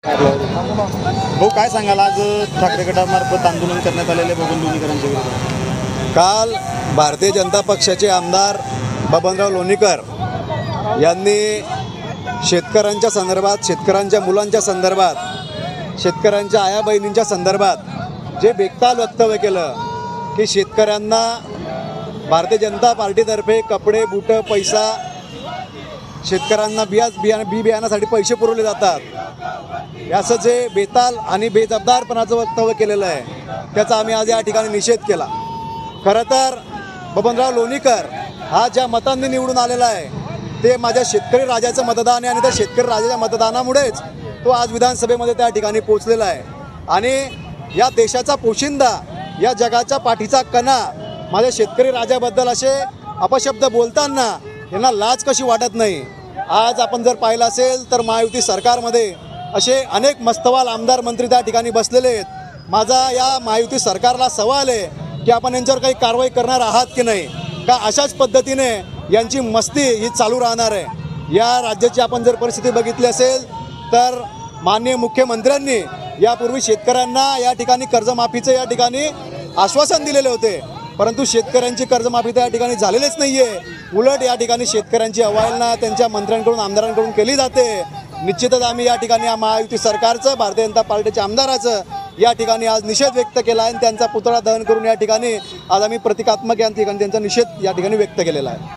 भाऊ काय सांगाल, आज ठाकरे गटामार्फत आंदोलन करण्यात आलेले बबन लोणीकरांच्या विरोधात? काल भारतीय जनता पक्षाचे आमदार बबनराव लोणीकर यांनी शेतकऱ्यांच्या संदर्भात, शेतकऱ्यांच्या मुलांच्या संदर्भात, शेतकऱ्यांच्या आया बहिणींच्या संदर्भात जे बेताल वक्तव्य केलं की शेतकऱ्यांना भारतीय जनता पार्टीतर्फे कपडे, बूट, पैसा, शेतकऱ्यांना बी बियाण्यासाठी पैसे पुरवले जातात, याचं जे बेताल आणि बेजबाबदारपणाचं वक्तव्य केलेलं आहे त्याचा आम्ही आज या ठिकाणी निषेध केला। खरं तर बबनराव लोणीकर हा ज्या मतांनी निवडून आलेला आहे ते माझ्या शेतकरी राजाचं मतदान आहे आणि त्या शेतकरी राजाच्या मतदानामुळेच तो आज विधानसभेमध्ये त्या ठिकाणी पोहोचलेला आहे। आणि या देशाचा पोशिंदा, या जगाच्या पाठीचा कणा माझ्या शेतकरी राजाबद्दल असे अपशब्द बोलताना यांना लाज कशी वाटत नाही। आज आपण जर पाहिलं असेल तर महायुती सरकारमध्ये असे अनेक मस्तवाल आमदार मंत्री त्या ठिकाणी बसलेले आहेत। माझा या महायुती सरकारला सवाल आहे की आपण यांच्यावर काही कारवाई करणार आहात की नाही, का अशाच पद्धतीने यांची मस्ती ही चालू राहणार आहे। या राज्याची आपण जर परिस्थिती बघितली असेल तर माननीय मुख्यमंत्र्यांनी यापूर्वी शेतकऱ्यांना या ठिकाणी कर्जमाफीचे या ठिकाणी आश्वासन दिलेले होते, परंतु शेतकऱ्यांची कर्जमाफी त्या ठिकाणी झालेलीच नाही आहे। उलट या ठिकाणी शेतकऱ्यांची अवहेलना त्यांच्या मंत्र्यांकडून, आमदारांकडून केली जाते। निश्चितच आम्ही या ठिकाणी या महायुती सरकारचं, भारतीय जनता पार्टीच्या आमदाराचं या ठिकाणी आज निषेध व्यक्त केला आहे आणि त्यांचा पुतळा दहन करून या ठिकाणी आज आम्ही प्रतिकात्मक या ठिकाणी त्यांचा निषेध या ठिकाणी व्यक्त केलेला आहे।